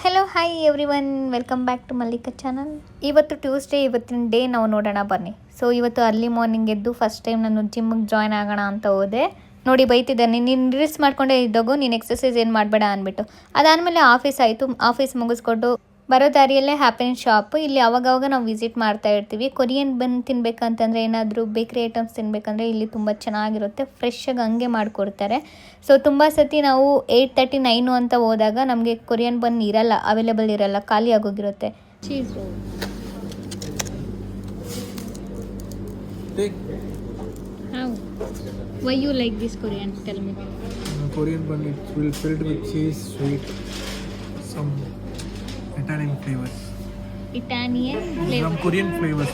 Hello hi everyone, welcome back to Mallika channel. ಇವತ್ತು Tuesday, ಇವತ್ತಿನ day ನಾವು ನೋಡೋಣ ಬನ್ನಿ. ಸೊ ಇವತ್ತು ಅರ್ಲಿ ಮಾರ್ನಿಂಗ್ ಎದ್ದು ಫಸ್ಟ್ ಟೈಮ್ ನಾನು ಜಿಮ್ಮಿಗೆ ಜಾಯ್ನ್ ಆಗೋಣ ಅಂತ ಹೋದೆ. ನೋಡಿ ಬೈತಿದ್ದಾನೆ, ನೀನು ರೀಲ್ಸ್ ಮಾಡ್ಕೊಂಡೇ ಇದ್ದೋಗು, ನೀನು ಎಕ್ಸಸೈಸ್ ಏನು ಮಾಡಬೇಡ ಅಂದ್ಬಿಟ್ಟು. ಅದಾದಮೇಲೆ ಆಫೀಸ್ ಆಯಿತು. ಆಫೀಸ್ ಮುಗಿಸ್ಕೊಂಡು ಬರೋ ದಾರಿಯಲ್ಲೇ ಹ್ಯಾಪಿನೆಸ್ ಶಾಪ್, ಇಲ್ಲಿ ಅವಾಗವಾಗ ನಾವು ವಿಸಿಟ್ ಮಾಡ್ತಾ ಇರ್ತೀವಿ. ಕೊರಿಯನ್ ಬನ್ ತಿನ್ಬೇಕಂತಂದರೆ, ಏನಾದರೂ ಬೇಕ್ರಿ ಐಟಮ್ಸ್ ತಿನ್ಬೇಕಂದ್ರೆ ಇಲ್ಲಿ ತುಂಬ ಚೆನ್ನಾಗಿರುತ್ತೆ, ಫ್ರೆಶ್ಶಾಗಿ ಹಂಗೆ ಮಾಡಿಕೊಡ್ತಾರೆ. ಸೊ ತುಂಬ ಸತಿ ನಾವು 8:30, 9 ಅಂತ ಹೋದಾಗ ನಮಗೆ ಕೊರಿಯನ್ ಬನ್ ಇರಲ್ಲ, ಅವೈಲೇಬಲ್ ಇರಲ್ಲ, ಖಾಲಿ ಆಗೋಗಿರುತ್ತೆ. Cheese roll. How? Why you like this Korean? Tell me. Korean bun it will filled with cheese, sweet, some Italian flavors. Italian flavor. Some Korean flavors.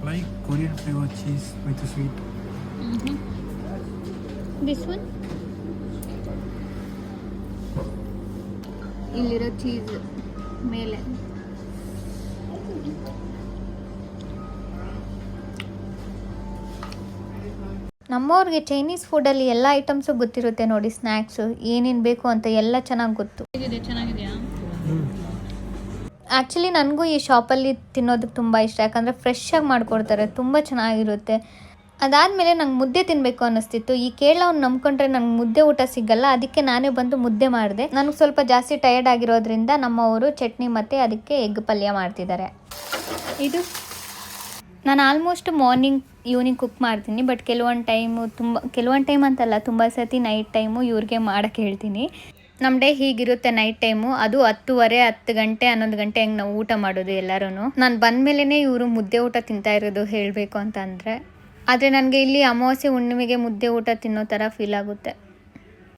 Like Korean flavor cheese with the sweet. Mm-hmm. This one? ಇಲ್ಲಿರೋ cheese ಮೇಲೆ ನಮ್ಮವ್ರಿಗೆ Chinese ಫುಡ್ಡಲ್ಲಿ ಎಲ್ಲ items ಗೊತ್ತಿರುತ್ತೆ ನೋಡಿ. Snacks ಏನೇನು ಬೇಕು ಅಂತ ಎಲ್ಲ ಚೆನ್ನಾಗಿ ಗೊತ್ತು. ಚೆನ್ನಾಗಿದೆಯಾ? ಆ್ಯಕ್ಚುಲಿ ನನಗೂ ಈ ಶಾಪಲ್ಲಿ ತಿನ್ನೋದಕ್ಕೆ ತುಂಬ ಇಷ್ಟ, ಯಾಕಂದರೆ ಫ್ರೆಶ್ಶಾಗಿ ಮಾಡಿಕೊಡ್ತಾರೆ, ತುಂಬ ಚೆನ್ನಾಗಿರುತ್ತೆ. ಅದಾದಮೇಲೆ ನಂಗೆ ಮುದ್ದೆ ತಿನ್ನಬೇಕು ಅನ್ನಿಸ್ತಿತ್ತು. ಈ ಕೇರಳವ್ನು ನಂಬ್ಕೊಂಡ್ರೆ ನಂಗೆ ಮುದ್ದೆ ಊಟ ಸಿಗಲ್ಲ, ಅದಕ್ಕೆ ನಾನೇ ಬಂದು ಮುದ್ದೆ ಮಾಡಿದೆ. ನನಗೆ ಸ್ವಲ್ಪ ಜಾಸ್ತಿ ಟಯರ್ಡ್ ಆಗಿರೋದ್ರಿಂದ ನಮ್ಮವರು ಚಟ್ನಿ ಮತ್ತು ಅದಕ್ಕೆ ಎಗ್ ಪಲ್ಯ ಮಾಡ್ತಿದ್ದಾರೆ. ಇದು ನಾನು ಆಲ್ಮೋಸ್ಟ್ ಮಾರ್ನಿಂಗ್ ಈವ್ನಿಂಗ್ ಕುಕ್ ಮಾಡ್ತೀನಿ, ಬಟ್ ಕೆಲವೊಂದು ಟೈಮ್ ಅಂತಲ್ಲ, ತುಂಬ ಸತಿ ನೈಟ್ ಟೈಮು ಇವ್ರಿಗೆ ಮಾಡೋಕ್ಕೆ ಹೇಳ್ತೀನಿ. ನಮ್ಮ ಡೇ ಹೀಗಿರುತ್ತೆ ನೈಟ್ ಟೈಮು, ಅದು 10:30, 10 ಗಂಟೆ, 11 ಗಂಟೆ ಹೆಂಗೆ ನಾವು ಊಟ ಮಾಡೋದು ಎಲ್ಲರೂ. ನಾನು ಬಂದಮೇಲೆ ಇವರು ಮುದ್ದೆ ಊಟ ತಿಂತಾ ಇರೋದು ಹೇಳಬೇಕು ಅಂತ ಅಂದರೆ. ಆದರೆ ನನಗೆ ಇಲ್ಲಿ ಅಮಾವಾಸ್ಯೆ ಹುಣ್ಣಿಮೆಗೆ ಮುದ್ದೆ ಊಟ ತಿನ್ನೋ ಥರ ಫೀಲ್ ಆಗುತ್ತೆ.